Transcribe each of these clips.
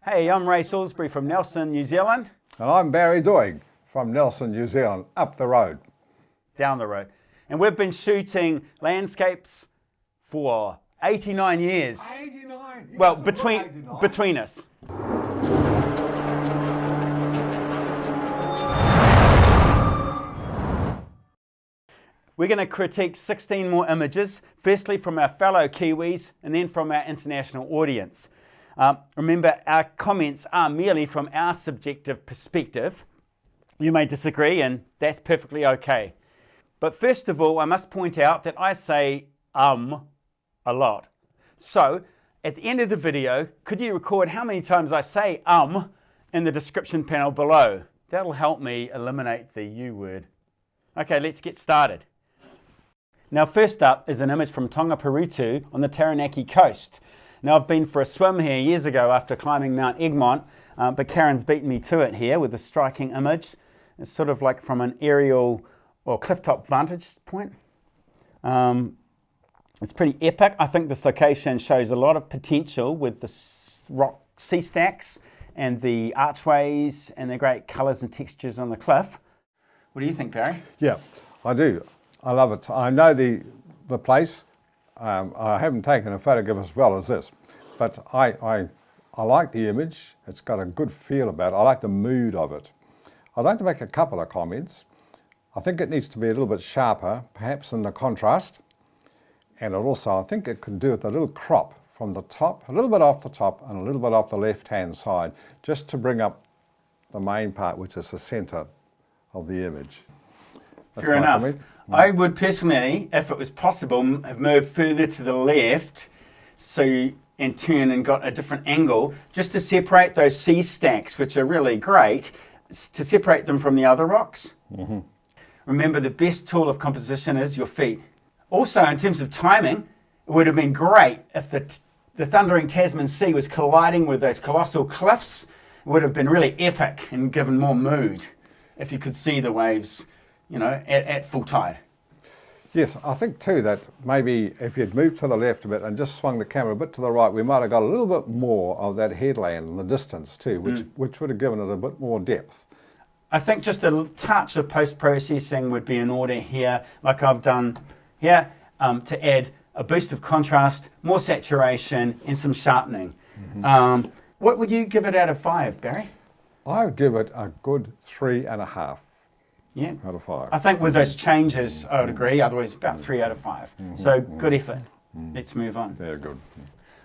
Hey, I'm Ray Salisbury from Nelson, New Zealand. And I'm Barry Doig from Nelson, New Zealand, up the road. Down the road. And we've been shooting landscapes for 89 years. 89? Well, between us. We're going to critique 16 more images, firstly from our fellow Kiwis and then from our international audience. Remember, our comments are merely from our subjective perspective. You may disagree, and that's perfectly okay. But first of all, I must point out that I say a lot. So, at the end of the video, could you record how many times I say in the description panel below? That'll help me eliminate the U word. Okay, let's get started. Now, first up is an image from Tongaparutu on the Taranaki coast. Now, I've been for a swim here years ago after climbing Mount Egmont, but Karen's beaten me to it here with a striking image. It's sort of like from an aerial or clifftop vantage point. It's pretty epic. I think this location shows a lot of potential with the rock sea stacks and the archways and the great colours and textures on the cliff. What do you think, Barry? Yeah, I do. I love it. I know the place. I haven't taken a photograph as well as this, but I like the image. It's got a good feel about it. I like the mood of it. I'd like to make a couple of comments. I think it needs to be a little bit sharper, perhaps in the contrast. And also, I think it could do with a little crop from the top, a little bit off the top and a little bit off the left-hand side, just to bring up the main part, which is the center of the image. Fair enough. I would personally, if it was possible, have moved further to the left and turn and got a different angle just to separate those sea stacks, which are really great, to separate them from the other rocks. Mm-hmm. Remember, the best tool of composition is your feet. Also, in terms of timing, it would have been great if the thundering Tasman Sea was colliding with those colossal cliffs. It would have been really epic and given more mood if you could see the waves, you know, at full tide. Yes, I think too that maybe if you'd moved to the left a bit and just swung the camera a bit to the right, we might have got a little bit more of that headland in the distance too, which would have given it a bit more depth. I think just a touch of post-processing would be in order here, like I've done here, to add a boost of contrast, more saturation and some sharpening. Mm-hmm. What would you give it out of 5, Barry? I would give it a good 3.5. Yeah, out of 5. I think with those changes, I would agree. Otherwise, about 3 out of 5. So good effort. Let's move on. Yeah, good.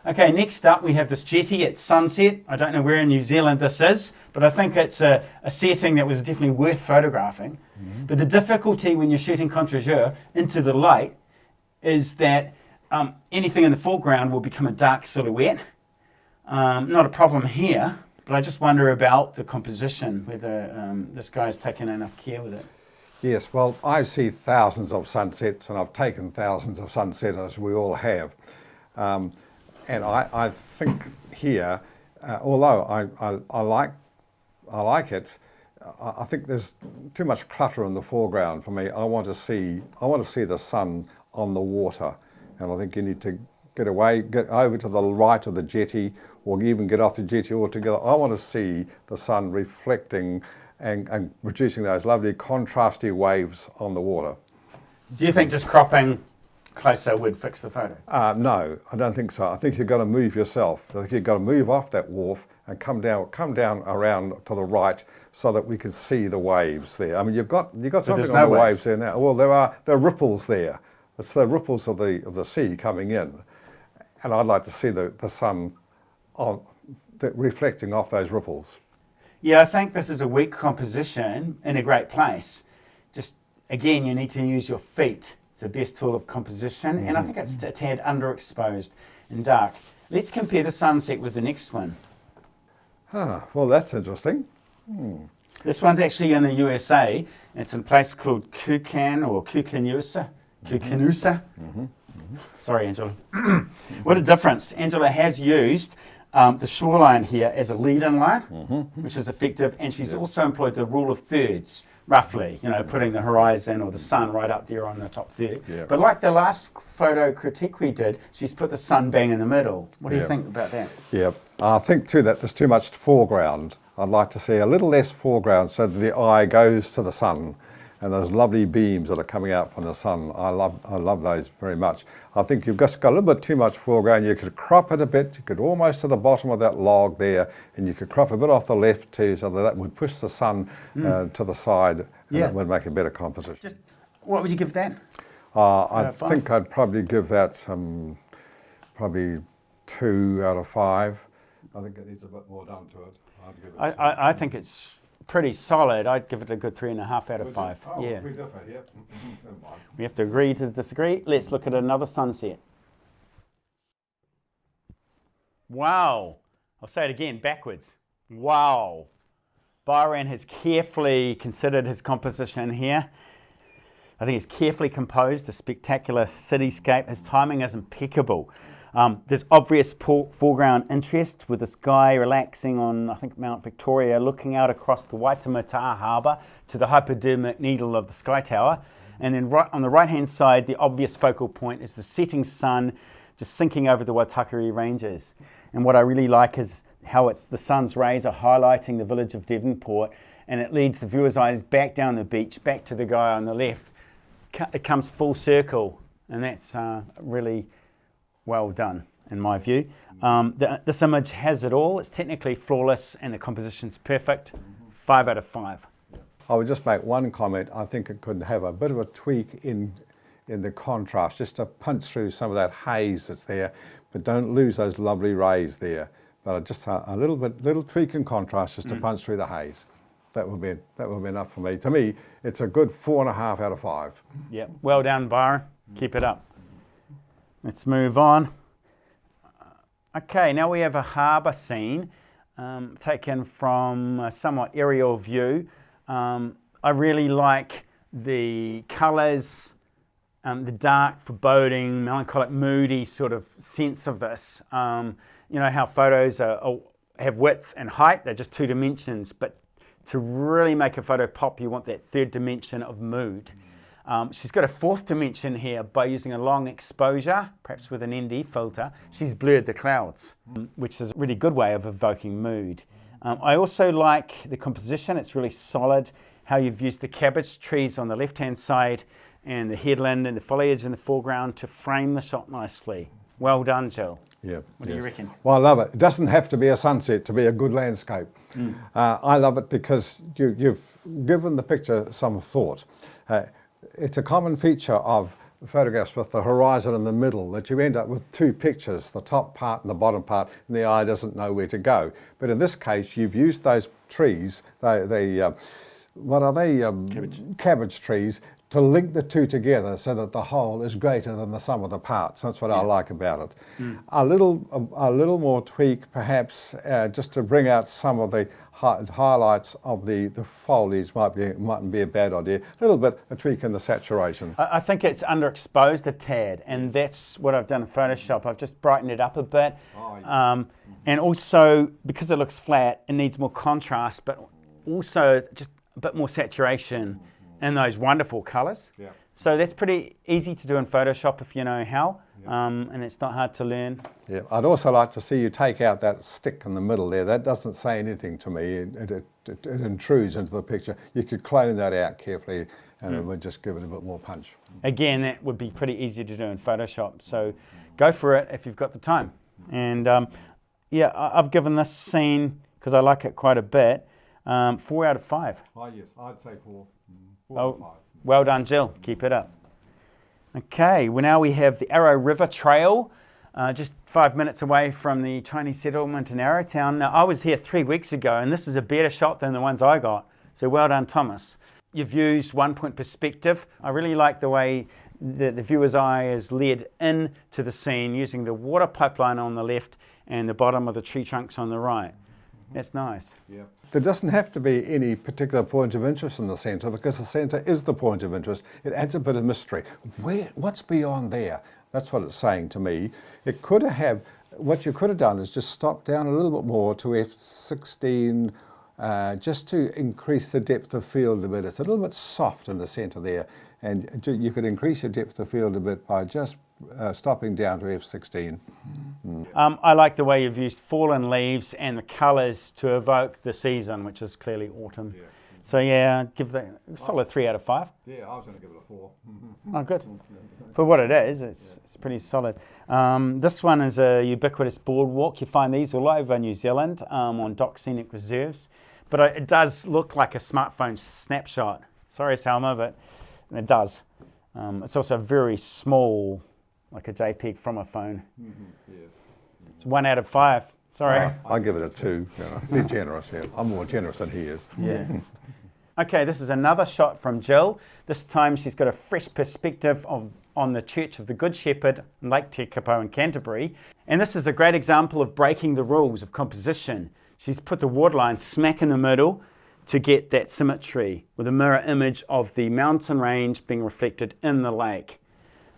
Okay, next up we have this jetty at sunset. I don't know where in New Zealand this is, but I think it's a setting that was definitely worth photographing. But the difficulty when you're shooting contre-jour into the light is that anything in the foreground will become a dark silhouette. Not a problem here. But I just wonder about the composition, whether this guy's taken enough care with it. Yes, well, I see thousands of sunsets, and I've taken thousands of sunsets, as we all have. And I think here, although I like it, I think there's too much clutter in the foreground for me. I want to see the sun on the water, and I think you need to get over to the right of the jetty, or even get off the jetty altogether. I want to see the sun reflecting and producing those lovely contrasty waves on the water. Do you think just cropping closer would fix the photo? No, I don't think so. I think you've got to move yourself. I think you've got to move off that wharf and come down around to the right so that we can see the waves there. I mean, you've got something on the waves there now. Well, there are ripples there. It's the ripples of the sea coming in. And I'd like to see the sun reflecting off those ripples. Yeah, I think this is a weak composition in a great place. Just, again, you need to use your feet. It's the best tool of composition, and I think it's a tad underexposed and dark. Let's compare the sunset with the next one. Well, that's interesting. This one's actually in the USA. It's in a place called Kukanusa. Sorry, Angela. What a difference. Angela has used the shoreline here as a lead-in line, which is effective, and she's also employed the rule of thirds, roughly, you know, putting the horizon or the sun right up there on the top third. Yeah. But like the last photo critique we did, she's put the sun bang in the middle. What do you think about that? Yeah, I think too that there's too much foreground. I'd like to see a little less foreground so that the eye goes to the sun, and those lovely beams that are coming out from the sun. I love those very much. I think you've just got a little bit too much foreground. You could crop it a bit. You could almost to the bottom of that log there, and you could crop a bit off the left too, so that would push the sun to the side, and that would make a better composition. Just what would you give that? I think I'd probably give that probably 2 out of 5. I think it needs a bit more done to it. I think it's pretty solid. I'd give it a good 3.5 out of 5. Oh, yeah. we differ, yeah. Never mind. We have to agree to disagree. Let's look at another sunset. Wow. I'll say it again, backwards. Wow. Byron has carefully considered his composition here. I think he's carefully composed a spectacular cityscape. His timing is impeccable. There's obvious foreground interest with this guy relaxing on, I think, Mount Victoria, looking out across the Waitemata Harbour to the hypodermic needle of the Sky Tower. And then right on the right-hand side, the obvious focal point is the setting sun just sinking over the Waitakere Ranges. And what I really like is how the sun's rays are highlighting the village of Devonport, and it leads the viewer's eyes back down the beach, back to the guy on the left. It comes full circle, and that's really well done, in my view. This image has it all. It's technically flawless, and the composition's perfect. 5 out of 5. I would just make one comment. I think it could have a bit of a tweak in the contrast, just to punch through some of that haze that's there, but don't lose those lovely rays there. But just a little tweak in contrast, just to punch through the haze. That would be enough for me. To me, it's a good 4.5 out of 5. Yeah, well done, Byron. Keep it up. Let's move on. Okay, now we have a harbour scene taken from a somewhat aerial view. I really like the colours, the dark, foreboding, melancholic, moody sort of sense of this. You know how photos have width and height, they're just 2 dimensions, but to really make a photo pop, you want that 3rd dimension of mood. She's got a 4th dimension here by using a long exposure, perhaps with an ND filter. She's blurred the clouds, which is a really good way of evoking mood. I also like the composition. It's really solid, how you've used the cabbage trees on the left-hand side and the headland and the foliage in the foreground to frame the shot nicely. Well done, Jill. Yeah. What do you reckon? Well, I love it. It doesn't have to be a sunset to be a good landscape. I love it because you've given the picture some thought. It's a common feature of photographs with the horizon in the middle that you end up with 2 pictures, the top part and the bottom part, and the eye doesn't know where to go. But in this case, you've used those trees, what are they? Cabbage trees, to link the 2 together so that the whole is greater than the sum of the parts. That's what I like about it. A little more tweak, perhaps, just to bring out some of the highlights of the foliage mightn't be a bad idea. A little bit a tweak in the saturation. I think it's underexposed a tad, and that's what I've done in Photoshop. I've just brightened it up a bit. And also, because it looks flat, it needs more contrast, but also just a bit more saturation in those wonderful colours. So that's pretty easy to do in Photoshop if you know how, and it's not hard to learn. Yeah, I'd also like to see you take out that stick in the middle there. That doesn't say anything to me. It intrudes into the picture. You could clone that out carefully, and it would just give it a bit more punch. Again, that would be pretty easy to do in Photoshop, so go for it if you've got the time. And yeah, I've given this scene, because I like it quite a bit, 4 out of 5. Oh yes, I'd say 4. 4 Oh, out of 5. well done, Jill. Keep it up. Okay, well now we have the Arrow River Trail, just 5 minutes away from the Chinese settlement in Arrowtown. Now, I was here 3 weeks ago, and this is a better shot than the ones I got. So well done, Thomas. You've used 1-point perspective. I really like the way the viewer's eye is led into the scene using the water pipeline on the left and the bottom of the tree trunks on the right. That's nice. Yeah. There doesn't have to be any particular point of interest in the centre, because the centre is the point of interest. It adds a bit of mystery. What's beyond there? That's what it's saying to me. It could have, what you could have done is just stopped down a little bit more to f16 just to increase the depth of field a bit. It's a little bit soft in the centre there, and you could increase your depth of field a bit by just stopping down to f16. I like the way you've used fallen leaves and the colours to evoke the season, which is clearly autumn. Yeah. So yeah, give that a solid 3 out of 5. Yeah, I was going to give it a 4. Oh, good. For what it is, it's pretty solid. This one is a ubiquitous boardwalk. You find these all over New Zealand on dock scenic reserves. But it does look like a smartphone snapshot. Sorry, Salma, but it does. It's also very small, like a JPEG from a phone. It's 1 out of 5. Sorry. I give it a 2. Be generous, yeah. I'm more generous than he is. Yeah. Okay, this is another shot from Jill. This time she's got a fresh perspective on the Church of the Good Shepherd, Lake Tekapo in Canterbury. And this is a great example of breaking the rules of composition. She's put the waterline smack in the middle to get that symmetry, with a mirror image of the mountain range being reflected in the lake.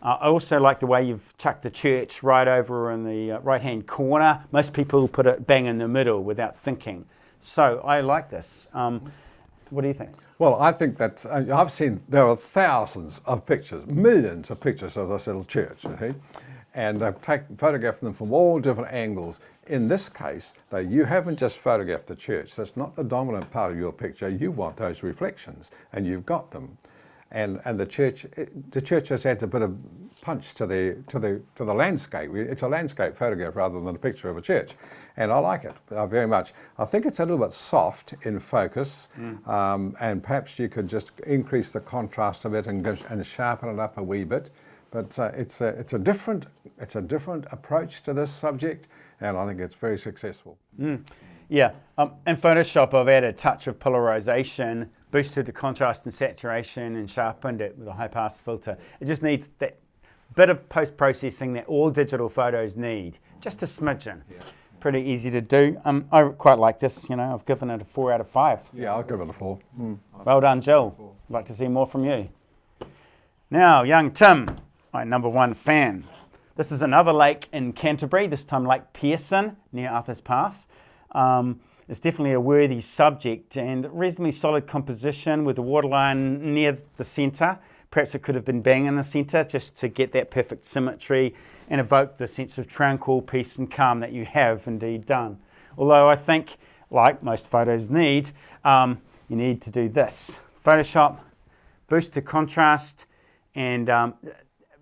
I also like the way you've chucked the church right over in the right-hand corner. Most people put it bang in the middle without thinking. So I like this. What do you think? Well, I think that I've seen there are thousands of pictures, millions of pictures of this little church, okay? And I've photographed them from all different angles. In this case, though, you haven't just photographed the church. That's not the dominant part of your picture. You want those reflections, and you've got them. And the church just adds a bit of punch to the landscape. It's a landscape photograph rather than a picture of a church, and I like it very much. I think it's a little bit soft in focus, and perhaps you could just increase the contrast of it and sharpen it up a wee bit. But it's a different approach to this subject, and I think it's very successful. Yeah, in Photoshop I've added a touch of polarization, boosted the contrast and saturation, and sharpened it with a high-pass filter. It just needs that bit of post-processing that all digital photos need, just a smidgen. Yeah. Pretty easy to do. I quite like this. I've given it a 4 out of 5. Yeah, I'll give it a 4. Well done, Jill. I'd like to see more from you. Now, young Tim, my #1 fan. This is another lake in Canterbury, this time Lake Pearson, near Arthur's Pass. It's definitely a worthy subject and reasonably solid composition with the waterline near the centre. Perhaps it could have been bang in the centre just to get that perfect symmetry and evoke the sense of tranquil peace and calm that you have indeed done. Although I think, like most photos need, you need to do this. Photoshop, boost the contrast and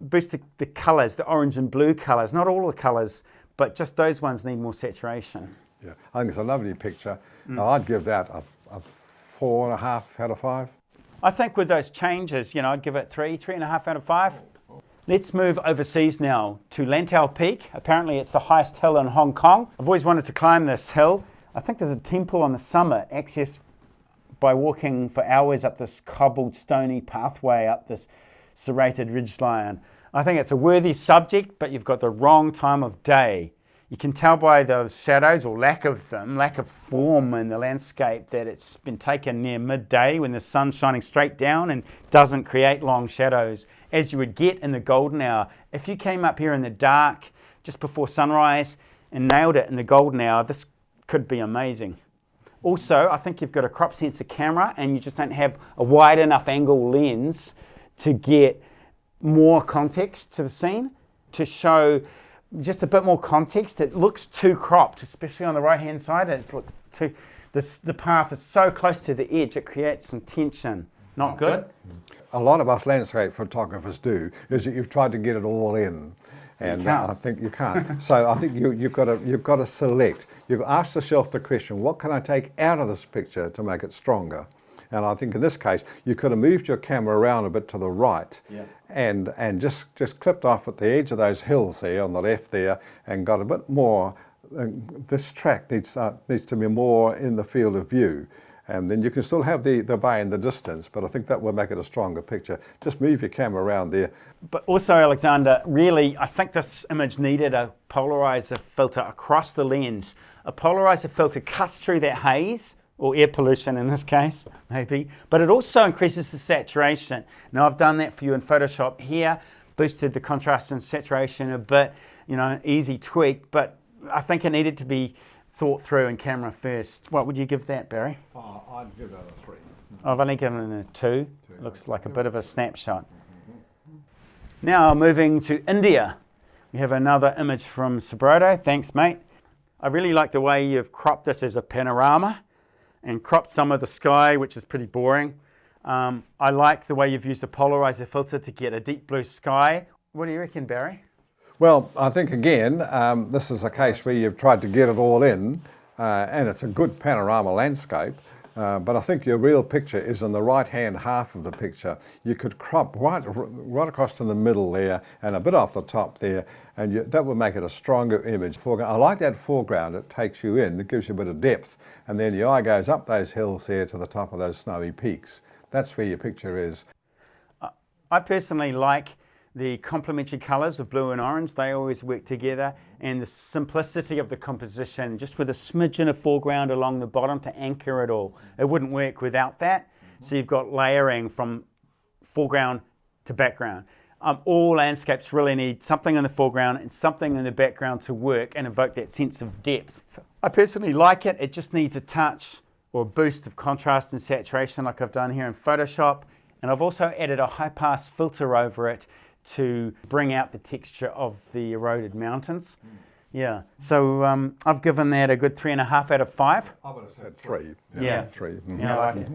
boost the colours, the orange and blue colours. Not all the colours, but just those ones need more saturation. Yeah, I think it's a lovely picture. I'd give that a 4.5 out of 5. I think with those changes, I'd give it 3.5 out of 5. Let's move overseas now to Lantau Peak. Apparently it's the highest hill in Hong Kong. I've always wanted to climb this hill. I think there's a temple on the summit, accessed by walking for hours up this cobbled stony pathway up this serrated ridgeline. I think it's a worthy subject, but you've got the wrong time of day. You can tell by the shadows, or lack of them, lack of form in the landscape, that it's been taken near midday when the sun's shining straight down and doesn't create long shadows, as you would get in the golden hour. If you came up here in the dark, just before sunrise, and nailed it in the golden hour, this could be amazing. Also, I think you've got a crop sensor camera, and you just don't have a wide enough angle lens to get more context to the scene, to show just a bit more context. It looks too cropped, especially on the right hand side. It looks too, the path is so close to the edge, it creates some tension. Not good. A lot of us landscape photographers do is that you've tried to get it all in, and I think you can't. So I think you've got to select. You've asked yourself the question: what can I take out of this picture to make it stronger? And I think in this case, you could have moved your camera around a bit to the right, and just clipped off at the edge of those hills there on the left there, and got a bit more. This track needs to be more in the field of view, and then you can still have the bay in the distance, but I think that will make it a stronger picture. Just move your camera around there. But also, Alexander, really, I think this image needed a polarizer filter across the lens. A polarizer filter cuts through that haze, or air pollution in this case, maybe, but it also increases the saturation. Now I've done that for you in Photoshop here, boosted the contrast and saturation a bit, easy tweak, but I think it needed to be thought through in camera first. What would you give that, Barry? I'd give that a 3. I've only given it a 2. Looks like a bit of a snapshot. Now moving to India. We have another image from Sabrodo. Thanks, mate. I really like the way you've cropped this as a panorama and cropped some of the sky, which is pretty boring. I like the way you've used a polarizer filter to get a deep blue sky. What do you reckon, Barry? Well, I think again, this is a case where you've tried to get it all in, and it's a good panorama landscape. But I think your real picture is in the right-hand half of the picture. You could crop right across to the middle there and a bit off the top there, and that would make it a stronger image. I like that foreground. It takes you in. It gives you a bit of depth, and then your eye goes up those hills there to the top of those snowy peaks. That's where your picture is. I personally like the complementary colours of blue and orange. They always work together, and the simplicity of the composition, just with a smidgen of foreground along the bottom to anchor it all. It wouldn't work without that. So you've got layering from foreground to background. All landscapes really need something in the foreground and something in the background to work and evoke that sense of depth. So I personally like it. It just needs a touch or a boost of contrast and saturation like I've done here in Photoshop. And I've also added a high pass filter over it to bring out the texture of the eroded mountains. Yeah, so I've given that a good 3.5 out of 5. I would have said 3. Yeah. 3. Yeah, I like it.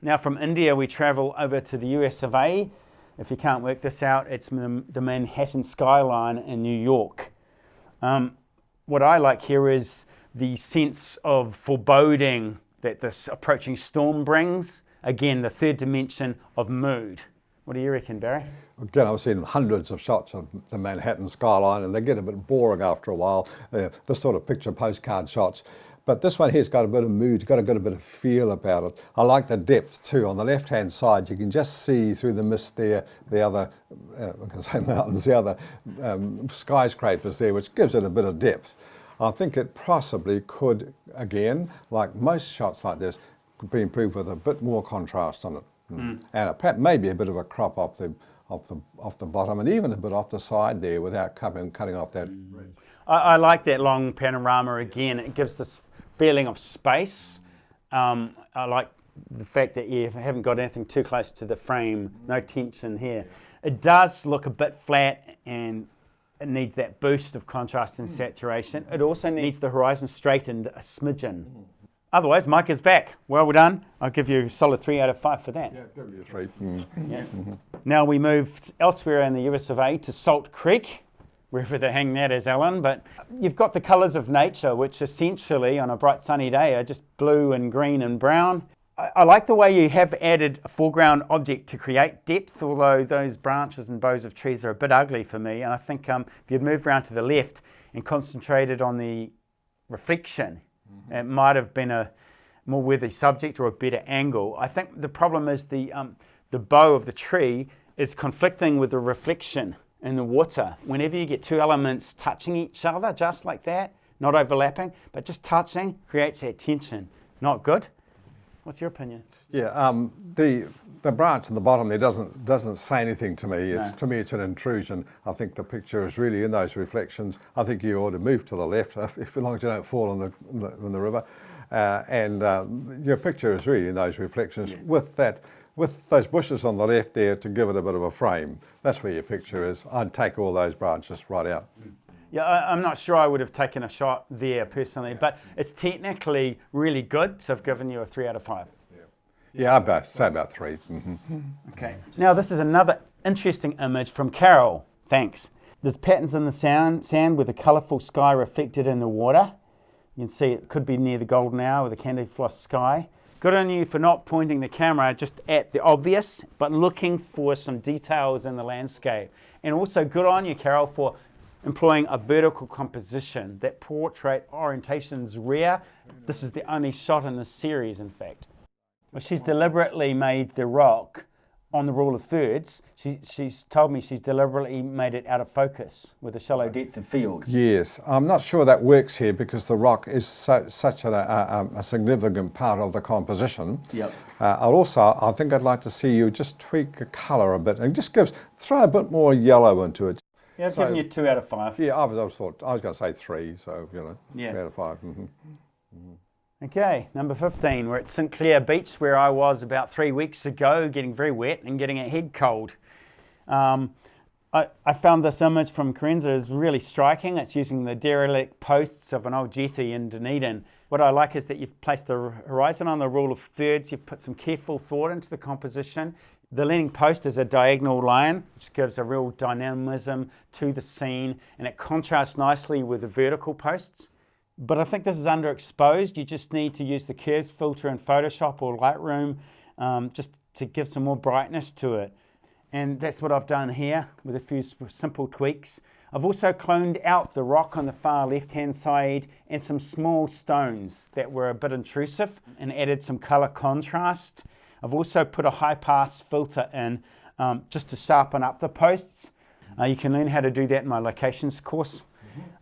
Now from India we travel over to the US of A. If you can't work this out, it's the Manhattan skyline in New York. What I like here is the sense of foreboding that this approaching storm brings. Again, the third dimension of mood. What do you reckon, Barry? Again, I've seen hundreds of shots of the Manhattan skyline, and they get a bit boring after a while, the sort of picture postcard shots. But this one here's got a bit of mood, got a bit of feel about it. I like the depth too. On the left-hand side, you can just see through the mist there, the other, I can say mountains, the other skyscrapers there, which gives it a bit of depth. I think it possibly could, again, like most shots like this, could be improved with a bit more contrast on it. And maybe a bit of a crop off the bottom, and even a bit off the side there without cutting off that ridge. I like that long panorama again. It gives this feeling of space. I like the fact that you haven't got anything too close to the frame, no tension here. It does look a bit flat, and it needs that boost of contrast and saturation. It also needs the horizon straightened a smidgen. Otherwise, Mike is back. Well done. I'll give you a solid 3 out of 5 for that. Yeah, give you a 3. Yeah. Now we move elsewhere in the US of A to Salt Creek, wherever they hang that is, Alan. But you've got the colours of nature, which essentially on a bright sunny day are just blue and green and brown. I like the way you have added a foreground object to create depth, although those branches and boughs of trees are a bit ugly for me. And I think if you'd moved around to the left and concentrated on the reflection, it might have been a more worthy subject or a better angle. I think the problem is the bow of the tree is conflicting with the reflection in the water. Whenever you get two elements touching each other, just like that, not overlapping, but just touching, creates that tension. Not good. What's your opinion? Yeah, the branch at the bottom there doesn't say anything to me. No. To me, it's an intrusion. I think the picture is really in those reflections. I think you ought to move to the left, as long as you don't fall in the river. Your picture is really in those reflections, with those bushes on the left there to give it a bit of a frame. That's where your picture is. I'd take all those branches right out. Yeah, I'm not sure I would have taken a shot there personally, but it's technically really good, so I've given you a 3 out of 5. Yeah, I'd say about 3. Okay. Now this is another interesting image from Carol. Thanks. There's patterns in the sand with a colourful sky reflected in the water. You can see it could be near the golden hour with a candy floss sky. Good on you for not pointing the camera just at the obvious, but looking for some details in the landscape. And also good on you, Carol, for employing a vertical composition. That portrait orientation is rare. This is the only shot in the series, in fact. Well, she's deliberately made the rock on the rule of thirds. She's told me she's deliberately made it out of focus with a shallow depth of field. Yes, I'm not sure that works here because the rock is such a significant part of the composition. Yep. I think I'd like to see you just tweak the colour a bit and just throw a bit more yellow into it. Yeah, I've given you 2 out of 5. Yeah, I was going to say 3, so, you know, Yeah. 3 out of 5. Okay, number 15, we're at St Clair Beach, where I was about 3 weeks ago, getting very wet and getting a head cold. I found this image from Carenza is really striking. It's using the derelict posts of an old jetty in Dunedin. What I like is that you've placed the horizon on the rule of thirds. You've put some careful thought into the composition. The leaning post is a diagonal line, which gives a real dynamism to the scene, and it contrasts nicely with the vertical posts. But I think this is underexposed. You just need to use the curves filter in Photoshop or Lightroom just to give some more brightness to it. And that's what I've done here with a few simple tweaks. I've also cloned out the rock on the far left-hand side and some small stones that were a bit intrusive and added some color contrast. I've also put a high-pass filter in just to sharpen up the posts. You can learn how to do that in my locations course.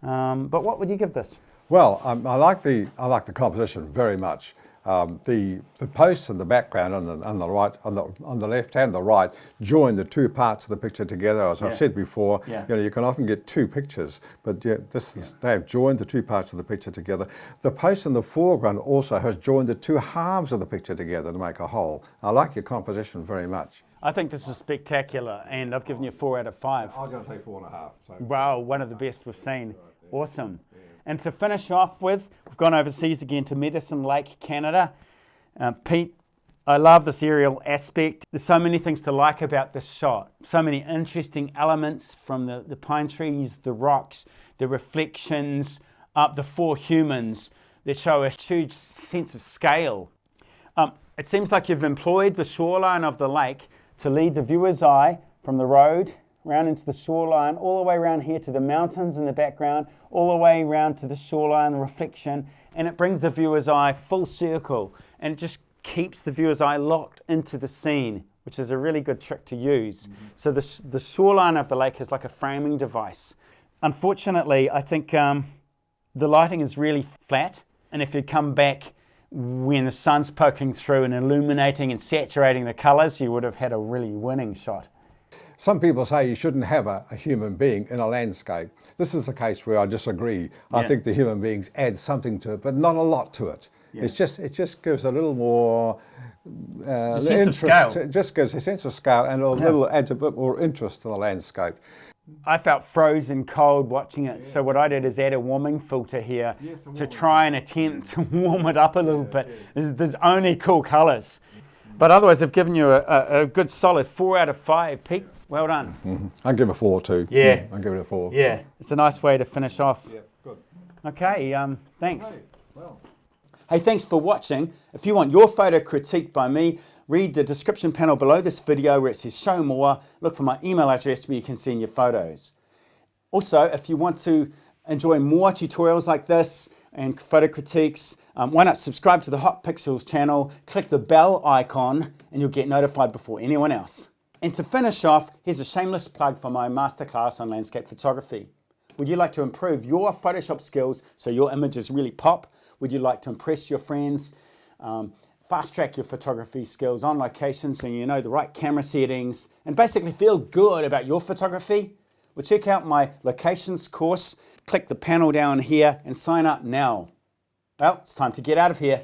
But what would you give this? Well, I like the composition very much. The posts in the background on the right, on the left and the right, join the 2 parts of the picture together. As I've said before, you know, you can often get 2 pictures, but they have joined the 2 parts of the picture together. The post in the foreground also has joined the 2 halves of the picture together to make a whole. I like your composition very much. I think this is spectacular, and I've given you 4 out of 5. I was going to say 4.5. So. Wow, one of the best we've seen. Awesome. And to finish off with, we've gone overseas again to Medicine Lake, Canada. Pete, I love this aerial aspect. There's so many things to like about this shot. So many interesting elements from the pine trees, the rocks, the reflections, the 4 humans that show a huge sense of scale. It seems like you've employed the shoreline of the lake to lead the viewer's eye from the road round into the shoreline, all the way around here to the mountains in the background, all the way around to the shoreline, the reflection, and it brings the viewer's eye full circle, and it just keeps the viewer's eye locked into the scene, which is a really good trick to use. So the shoreline of the lake is like a framing device. Unfortunately, I think the lighting is really flat, and if you come back when the sun's poking through and illuminating and saturating the colors, you would have had a really winning shot. Some people say you shouldn't have a human being in a landscape. This is a case where I disagree. I think the human beings add something to it, but not a lot to it. It just gives a little more sense of scale. It just gives a sense of scale and adds a bit more interest to the landscape. I felt frozen cold watching it, so what I did is add a warming filter here to try and attempt to warm it up a little bit. There's only cool colors. But otherwise, I've given you a good solid 4 out of 5. Pete, well done. I'll give it a 4 too. Yeah. I'll give it a 4. Yeah, it's a nice way to finish off. Yeah, good. Okay, thanks. Okay, well. Hey, thanks for watching. If you want your photo critiqued by me, read the description panel below this video where it says show more. Look for my email address where you can send your photos. Also, if you want to enjoy more tutorials like this and photo critiques, why not subscribe to the hotpixels channel, click the bell icon, and you'll get notified before anyone else. And to finish off, here's a shameless plug for my masterclass on landscape photography. Would you like to improve your Photoshop skills so your images really pop? Would you like to impress your friends? Fast track your photography skills on location so you know the right camera settings and basically feel good about your photography? Well, check out my locations course, click the panel down here and sign up now. Well, it's time to get out of here.